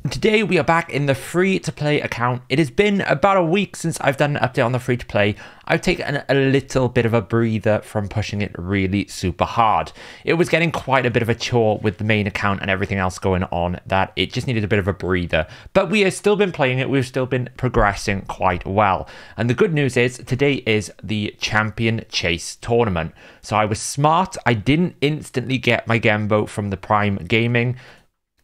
Today we are back in the free-to-play account. It has been about a week since I've done an update on the free-to-play. I've taken a little bit of a breather from pushing it really super hard. It was getting quite a bit of a chore with the main account and everything else going on that it just needed a bit of a breather. But we have still been playing it. We've still been progressing quite well. And the good news is today is the Champion Chase tournament. So I was smart. I didn't instantly get my Gembo from the Prime Gaming.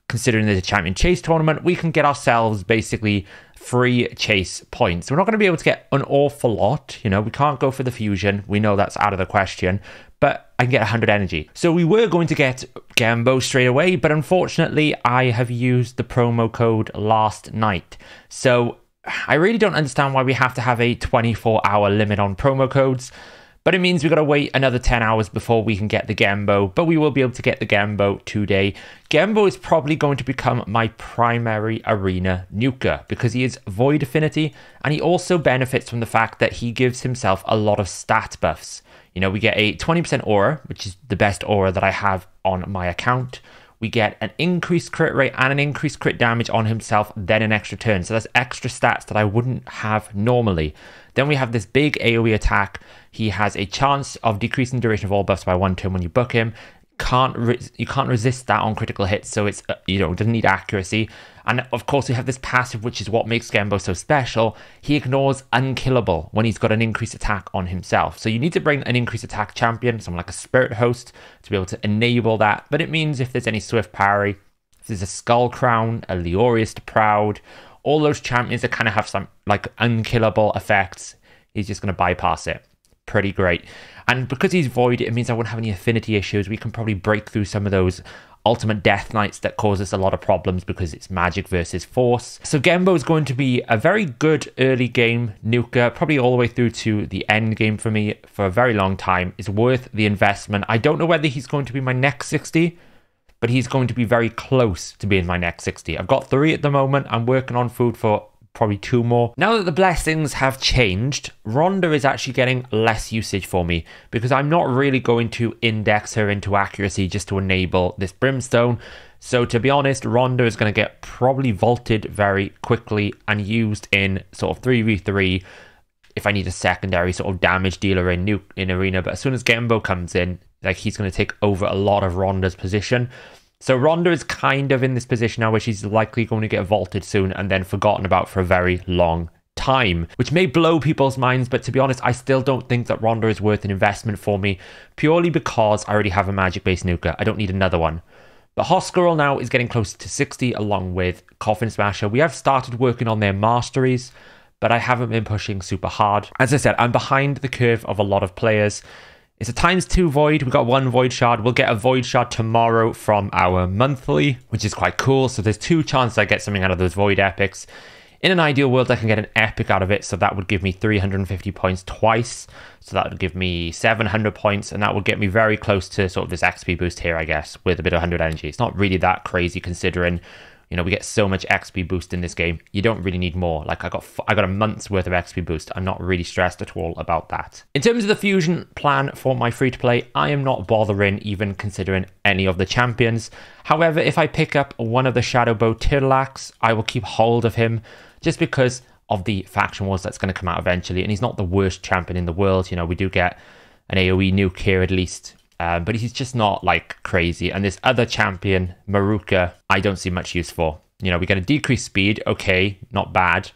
Considering there's a Champion Chase tournament, we can get ourselves basically free chase points. We're not going to be able to get an awful lot. You know, we can't go for the fusion. We know that's out of the question. But I can get 100 energy. So we were going to get Gembo straight away, but unfortunately, I have used the promo code last night. So I really don't understand why we have to have a 24-hour limit on promo codes. But it means we've got to wait another 10 hours before we can get the Gembo. But we will be able to get the Gembo today. Gembo is probably going to become my primary arena nuker because he is Void Affinity. And he also benefits from the fact that he gives himself a lot of stat buffs. You know, we get a 20% aura, which is the best aura that I have on my account. We get an increased crit rate and an increased crit damage on himself, then an extra turn. So that's extra stats that I wouldn't have normally. Then we have this big AoE attack. He has a chance of decreasing duration of all buffs by 1 turn when you book him. You can't resist that on critical hits, so it's doesn't need accuracy. And of course we have this passive, which is what makes Gembo so special. He ignores unkillable when he's got an increased attack on himself. So you need to bring an increased attack champion, someone like a Spirit Host, to be able to enable that. But it means if there's any Swift Parry, if there's a Skull Crown, a Leorius the Proud, all those champions that kind of have some like unkillable effects, he's just going to bypass it. Pretty great. And because he's Void, it means I won't have any affinity issues. We can probably break through some of those ultimate death knights that cause us a lot of problems because it's magic versus force. So Gembo is going to be a very good early game nuker, probably all the way through to the end game for me for a very long time. It's worth the investment. I don't know whether he's going to be my next 60, but he's going to be very close to being my next 60. I've got 3 at the moment. I'm working on food for probably 2 more. Now that the blessings have changed, Rhonda is actually getting less usage for me because I'm not really going to index her into accuracy just to enable this Brimstone. So to be honest, Rhonda is going to get probably vaulted very quickly and used in sort of 3v3 if I need a secondary sort of damage dealer in arena. But as soon as Gembo comes in, like, he's going to take over a lot of Rhonda's position. So Rhonda is kind of in this position now where she's likely going to get vaulted soon and then forgotten about for a very long time, which may blow people's minds. But to be honest, I still don't think that Rhonda is worth an investment for me, purely because I already have a magic-based nuker. I don't need another one. But Hoscarl now is getting closer to 60 along with Coffin Smasher. We have started working on their masteries, but I haven't been pushing super hard. As I said, I'm behind the curve of a lot of players. It's a ×2 Void. We've got 1 Void Shard. We'll get a Void Shard tomorrow from our monthly, which is quite cool. So there's 2 chances I get something out of those Void Epics. In an ideal world, I can get an Epic out of it. So that would give me 350 points twice. So that would give me 700 points. And that would get me very close to sort of this XP boost here, I guess, with a bit of 100 energy. It's not really that crazy considering, you know, we get so much XP boost in this game. You don't really need more. Like, I got a month's worth of XP boost. I'm not really stressed at all about that. In terms of the fusion plan for my free-to-play, I am not bothering even considering any of the champions. However, if I pick up one of the Shadowbow Turtleaxe, I will keep hold of him just because of the faction wars that's going to come out eventually. And he's not the worst champion in the world. You know, we do get an AoE nuke here at least. But he's just not like crazy. And this other champion, Maruka, I don't see much use for. You know, we get a decreased speed. Okay, not bad.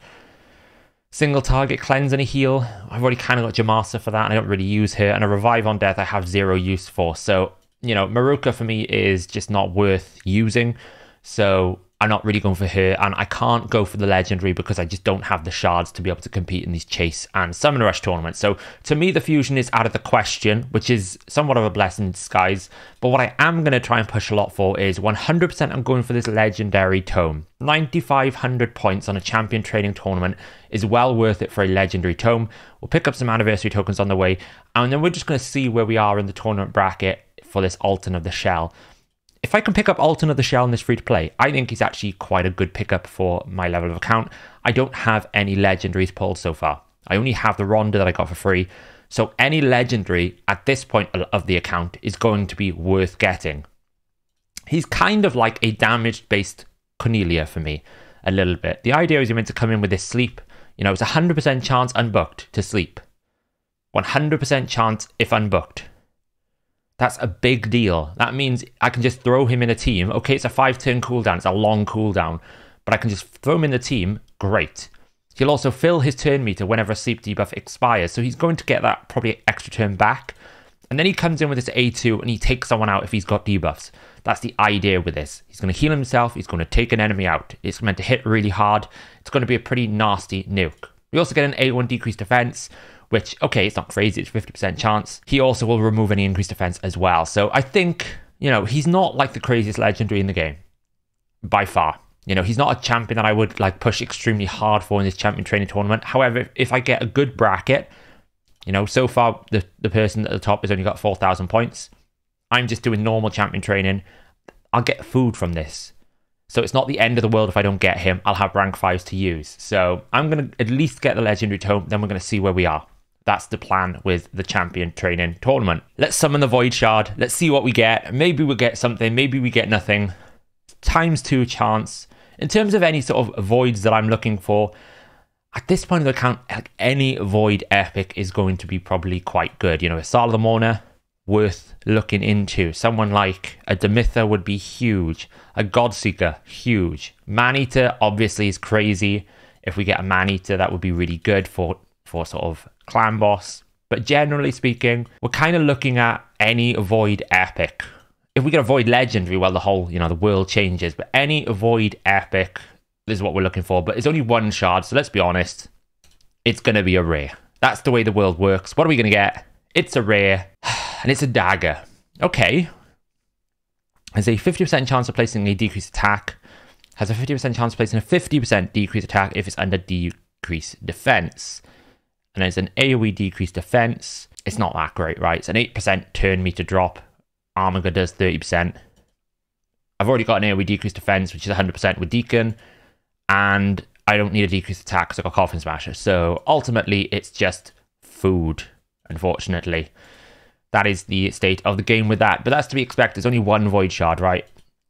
Single target cleanse and a heal. I've already kind of got Jamasa for that, and I don't really use her. And a revive on death I have 0 use for. So, you know, Maruka for me is just not worth using. So I'm not really going for her, and I can't go for the legendary because I just don't have the shards to be able to compete in these chase and summon rush tournaments. So to me, the fusion is out of the question, which is somewhat of a blessing in disguise. But what I am going to try and push a lot for is 100% I'm going for this legendary tome. 9,500 points on a champion training tournament is well worth it for a legendary tome. We'll pick up some anniversary tokens on the way, and then we're just going to see where we are in the tournament bracket for this Alton of the Shell. If I can pick up Alton of the Shell in this free-to-play, I think he's actually quite a good pickup for my level of account. I don't have any legendaries pulled so far. I only have the Rhonda that I got for free. So any legendary at this point of the account is going to be worth getting. He's kind of like a damage-based Cornelia for me a little bit. The idea is you're meant to come in with this sleep. You know, it's 100% chance unbooked to sleep. 100% chance if unbooked. That's a big deal. That means I can just throw him in a team. Okay, it's a 5-turn cooldown. It's a long cooldown. But I can just throw him in the team. Great. He'll also fill his turn meter whenever a sleep debuff expires. So he's going to get that probably extra turn back. And then he comes in with this A2 and he takes someone out if he's got debuffs. That's the idea with this. He's going to heal himself. He's going to take an enemy out. It's meant to hit really hard. It's going to be a pretty nasty nuke. We also get an A1 decreased defense, which, okay, it's not crazy. It's 50% chance. He also will remove any increased defense as well. So I think, you know, he's not like the craziest legendary in the game. By far. You know, he's not a champion that I would like push extremely hard for in this champion training tournament. However, if I get a good bracket, you know, so far the person at the top has only got 4,000 points. I'm just doing normal champion training. I'll get food from this. So it's not the end of the world if I don't get him. I'll have rank 5s to use. So I'm going to at least get the legendary tome. Then we're going to see where we are. That's the plan with the champion training tournament. Let's summon the Void Shard. Let's see what we get. Maybe we'll get something. Maybe we get nothing. ×2 chance. In terms of any sort of voids that I'm looking for, at this point of the account, like any void epic is going to be probably quite good. You know, a Sala of the Mourner, worth looking into. Someone like a Demitha would be huge. A Godseeker, huge. Maneater obviously is crazy. If we get a Maneater, that would be really good for sort of clan boss. But generally speaking, we're kind of looking at any void epic. If we get a void legendary, well, the whole, you know, the world changes. But any void epic, this is what we're looking for. But it's only one shard, so let's be honest. It's going to be a rare. That's the way the world works. What are we going to get? It's a rare, and it's a dagger. Okay. Has a 50% chance of placing a decreased attack. Has a 50% chance of placing a 50% decreased attack if it's under decreased defense. And there's an AoE decreased defense. It's not that great, right? It's an 8% turn meter drop. Armiger does 30%. I've already got an AoE decreased defense, which is 100% with Deacon. And I don't need a decreased attack because I've got Coffin Smasher. So ultimately, it's just food, unfortunately. That is the state of the game with that. But that's to be expected. There's only one Void Shard, right?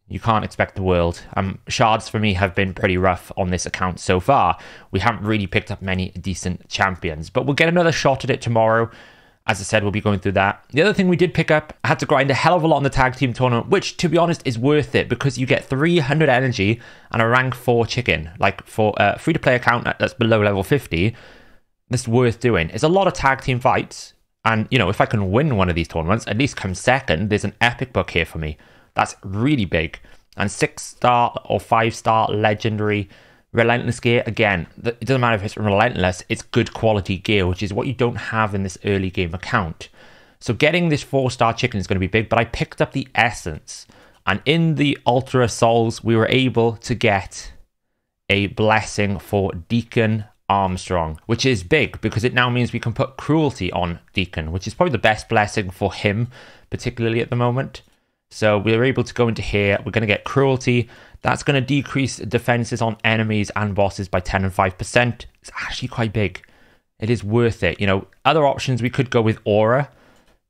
You can't expect the world. Shards for me have been pretty rough on this account so far. We haven't really picked up many decent champions. But we'll get another shot at it tomorrow. As I said, we'll be going through that. The other thing we did pick up, I had to grind a hell of a lot in the tag team tournament, which, to be honest, is worth it because you get 300 energy and a rank 4 chicken. Like, for a free-to-play account that's below level 50, this is worth doing. It's a lot of tag team fights. And, you know, if I can win one of these tournaments, at least come second, there's an epic book here for me. That's really big. And 6-star or 5-star legendary Relentless gear, again, it doesn't matter if it's relentless, it's good quality gear, which is what you don't have in this early game account. So getting this 4-star chicken is going to be big, but I picked up the essence. And in the Ultra Souls, we were able to get a blessing for Deacon Armstrong, which is big because it now means we can put cruelty on Deacon, which is probably the best blessing for him, particularly at the moment. So we're able to go into here, we're going to get cruelty. That's going to decrease defenses on enemies and bosses by 10 and 5%. It's actually quite big. It is worth it. You know, other options, we could go with Aura.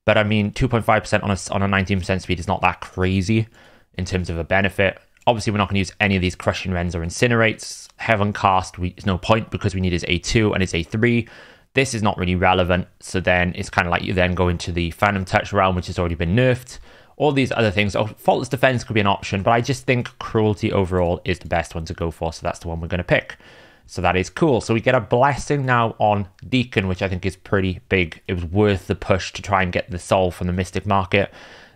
But I mean, 2.5% on a 19% speed is not that crazy in terms of a benefit. Obviously, we're not going to use any of these Crushing Rends or Incinerates. Heaven Cast, there's no point because we need his A2 and his A3. This is not really relevant. So then it's kind of like you then go into the Phantom Touch realm, which has already been nerfed. All these other things. Oh, Faultless Defense could be an option, but I just think Cruelty overall is the best one to go for, so that's the one we're going to pick. So that is cool. So we get a blessing now on Deacon, which I think is pretty big. It was worth the push to try and get the soul from the Mystic Market.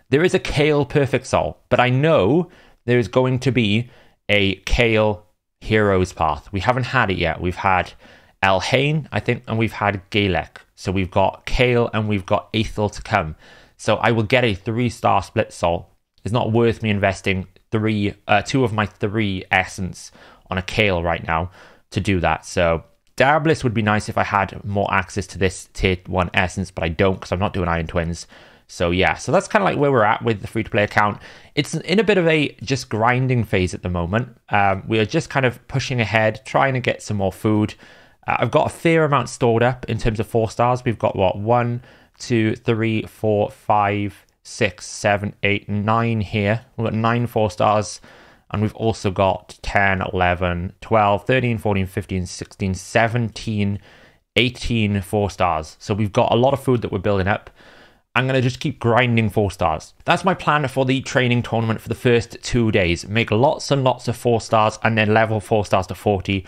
There is a Kayle Perfect Soul, but I know there is going to be a Kayle Heroes Path. We haven't had it yet. We've had Elhain, I think, and we've had Galek. So we've got Kayle and we've got Aethel to come. So I will get a 3-star split soul. It's not worth me investing 2 of my 3 essence on a Kayle right now to do that. So Darbliss would be nice if I had more access to this tier 1 essence, but I don't because I'm not doing Iron Twins. So yeah, so that's kind of like where we're at with the free-to-play account. It's in a bit of a just grinding phase at the moment. We are just kind of pushing ahead, trying to get some more food. I've got a fair amount stored up in terms of 4 stars. We've got, what, 1, 2, 3, 4, 5, 6, 7, 8, 9 here. We've got 9 4 stars. And we've also got 10, 11, 12, 13, 14, 15, 16, 17, 18 4 stars. So we've got a lot of food that we're building up. I'm going to just keep grinding 4 stars. That's my plan for the training tournament for the first 2 days. Make lots and lots of 4 stars and then level 4 stars to 40.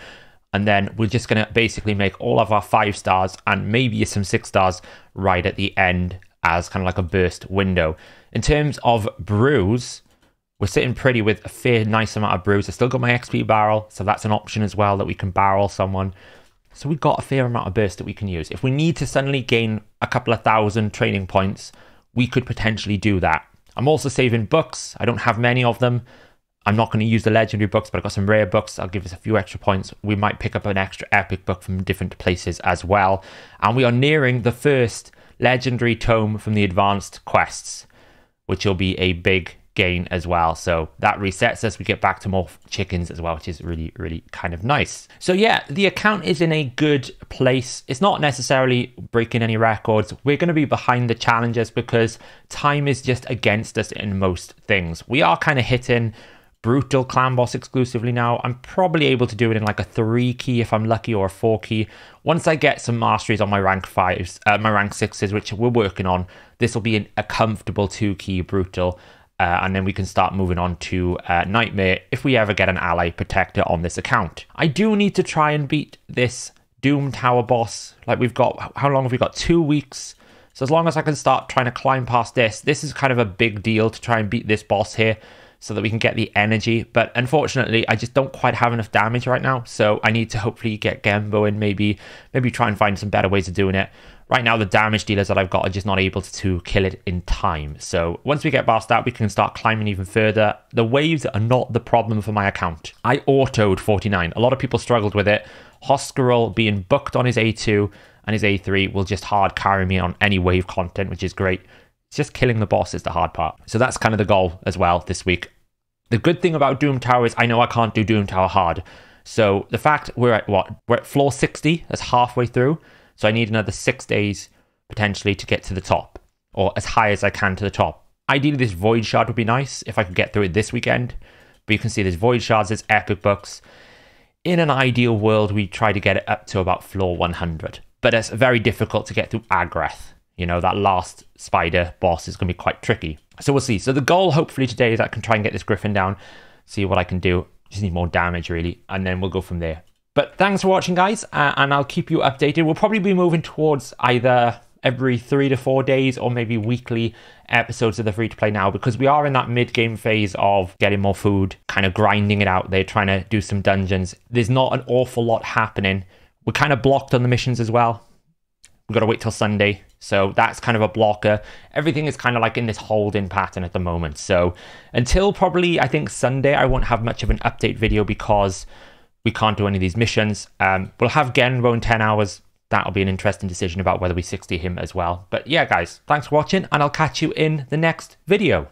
And then we're just going to basically make all of our 5 stars and maybe some 6 stars right at the end as kind of like a burst window. In terms of brews, we're sitting pretty with a fair nice amount of brews. I still got my XP barrel, so that's an option as well that we can barrel someone. So we've got a fair amount of burst that we can use. If we need to suddenly gain a couple of thousand training points, we could potentially do that. I'm also saving books. I don't have many of them. I'm not going to use the legendary books, but I've got some rare books. I'll give us a few extra points. We might pick up an extra epic book from different places as well. And we are nearing the first legendary tome from the advanced quests, which will be a big gain as well. So that resets us. We get back to more chickens as well, which is really, really kind of nice. So yeah, the account is in a good place. It's not necessarily breaking any records. We're going to be behind the challenges because time is just against us in most things. We are kind of hitting brutal clan boss exclusively now. I'm probably able to do it in like a 3 key if I'm lucky, or a 4 key. Once I get some masteries on my rank 5s, my rank 6s, which we're working on, this will be a comfortable 2 key brutal. And then we can start moving on to Nightmare if we ever get an ally protector on this account. I do need to try and beat this Doom Tower boss. Like, we've got, how long have we got? 2 weeks. So as long as I can start trying to climb past this is kind of a big deal to try and beat this boss here so that we can get the energy. But unfortunately, I just don't quite have enough damage right now. So I need to hopefully get Genbo in, maybe try and find some better ways of doing it. Right now, the damage dealers that I've got are just not able to kill it in time. So once we get past that, we can start climbing even further. The waves are not the problem for my account. I autoed 49. A lot of people struggled with it. Hoscarol being booked on his A2 and his A3 will just hard carry me on any wave content, which is great. It's just killing the boss is the hard part. So that's kind of the goal as well this week. The good thing about Doom Tower is I know I can't do Doom Tower hard. So the fact we're at what? We're at floor 60. That's halfway through. So I need another 6 days potentially to get to the top, or as high as I can to the top. Ideally, this Void Shard would be nice if I could get through it this weekend. But you can see there's Void Shards, there's epic books. In an ideal world, we try to get it up to about floor 100. But it's very difficult to get through Agrath. You know, that last spider boss is going to be quite tricky. So we'll see. So the goal hopefully today is I can try and get this Griffin down, see what I can do. Just need more damage really, and then we'll go from there. But thanks for watching, guys, and I'll keep you updated. We'll probably be moving towards either every 3 to 4 days or maybe weekly episodes of the free-to-play now, because we are in that mid-game phase of getting more food, kind of grinding it out there, trying to do some dungeons. There's not an awful lot happening. We're kind of blocked on the missions as well. We've got to wait till Sunday, so that's kind of a blocker. Everything is kind of like in this holding pattern at the moment. So until probably, I think, Sunday, I won't have much of an update video because we can't do any of these missions. We'll have Genbo in 10 hours. That'll be an interesting decision about whether we 60 him as well. But yeah, guys, thanks for watching, and I'll catch you in the next video.